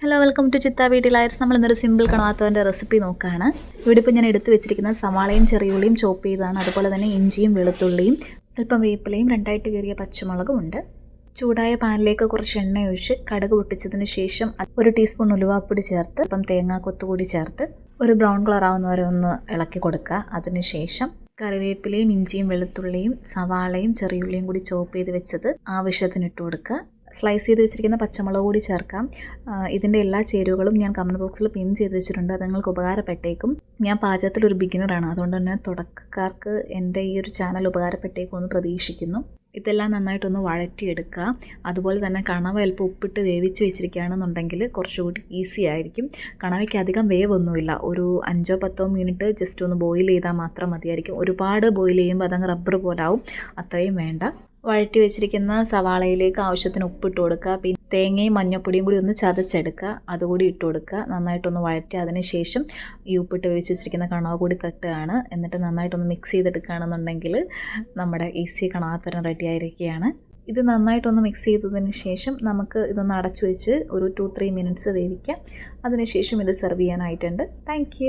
Hello welcome to ചിത്ത വീട്ടിൽ lights. നമ്മൾ ഇന്നൊരു സിമ്പിൾ കണവാത്തവൻ്റെ റെസിപ്പി നോക്കുകയാണ്. ഇവിടെ ഇപ്പോൾ ഞാൻ എടുത്തു വെച്ചിരിക്കുന്നത് സവാളയും ചെറിയുള്ളിയും ചോപ്പ് ചെയ്തതാണ്. അതുപോലെ തന്നെ ഇഞ്ചിയും വെളുത്തുള്ളിയും അല്പം വേപ്പിലയും രണ്ടായിട്ട് കീറിയ പച്ചമുളകും ഉണ്ട്. ചൂടായ പാനിലേക്ക് കുറച്ച് എണ്ണ ഒഴിച്ച് കടുക് പൊട്ടിച്ചതിന് ശേഷം 1 ടീസ്പൂൺ ഉലുവാപ്പൊടി ചേർത്ത് അല്പം തേങ്ങാക്കൊത്ത് കൂടി ചേർത്ത് ഒരു ബ്രൗൺ കളർ ആവുന്നവരെ ഒന്ന് ഇളക്കി കൊടുക്കുക. അതിനുശേഷം കറിവേപ്പിലയും ഇഞ്ചിയും വെളുത്തുള്ളിയും സവാളയും ചെറിയുള്ളിയും കൂടി ചോപ്പ് ചെയ്ത് വെച്ചത് ആവശ്യത്തിന് ഇട്ട് കൊടുക്കുക. സ്ലൈസ് ചെയ്ത് വെച്ചിരിക്കുന്ന പച്ചമുളക് കൂടി ചേർക്കാം. ഇതിൻ്റെ എല്ലാ ചേരുവകളും ഞാൻ കമൻറ്റ് ബോക്സിൽ പിൻ ചെയ്ത് വെച്ചിട്ടുണ്ട്. അത് നിങ്ങൾക്ക് ഉപകാരപ്പെട്ടേക്കും. ഞാൻ പാചകത്തിലൊരു ബിഗിനറാണ്, അതുകൊണ്ട് തന്നെ തുടക്കക്കാർക്ക് എൻ്റെ ഈ ഒരു ചാനൽ ഉപകാരപ്പെട്ടേക്കുമെന്ന് പ്രതീക്ഷിക്കുന്നു. ഇതെല്ലാം നന്നായിട്ടൊന്ന് വഴറ്റിയെടുക്കുക. അതുപോലെ തന്നെ കണവ അല്പം ഉപ്പിട്ട് വേവിച്ച് വെച്ചിരിക്കുകയാണെന്നുണ്ടെങ്കിൽ കുറച്ചുകൂടി ഈസി ആയിരിക്കും. കണവയ്ക്ക് അധികം വേവൊന്നുമില്ല, ഒരു 5-10 മിനിറ്റ് ജസ്റ്റ് ഒന്ന് ബോയിൽ ചെയ്താൽ മാത്രം മതിയായിരിക്കും. ഒരുപാട് ബോയിൽ ചെയ്യുമ്പോൾ അതങ്ങ് റബ്ബർ പോലാവും, അത്രയും വേണ്ട. വഴറ്റി വെച്ചിരിക്കുന്ന സവാളയിലേക്ക് ആവശ്യത്തിന് ഉപ്പിട്ട് കൊടുക്കുക. പിന്നെ തേങ്ങയും മഞ്ഞൾപ്പൊടിയും കൂടി ഒന്ന് ചതച്ചെടുക്കുക, അതുകൂടി ഇട്ട് കൊടുക്കുക. നന്നായിട്ടൊന്ന് വഴറ്റി അതിന് ശേഷം ഈ ഉപ്പിട്ട് വേവിച്ച് വെച്ചിരിക്കുന്ന കണവ കൂടി തട്ടുകയാണ്. എന്നിട്ട് നന്നായിട്ടൊന്ന് മിക്സ് ചെയ്തെടുക്കുകയാണെന്നുണ്ടെങ്കിൽ നമ്മുടെ ഈസി കണവാത്തോരൻ റെഡി ആയിരിക്കുകയാണ്. ഇത് നന്നായിട്ടൊന്ന് മിക്സ് ചെയ്തതിന് ശേഷം നമുക്ക് ഇതൊന്ന് അടച്ചു വെച്ച് ഒരു 2-3 മിനിറ്റ്സ് വേവിക്കാം. അതിനുശേഷം ഇത് സെർവ് ചെയ്യാനായിട്ടുണ്ട്. താങ്ക്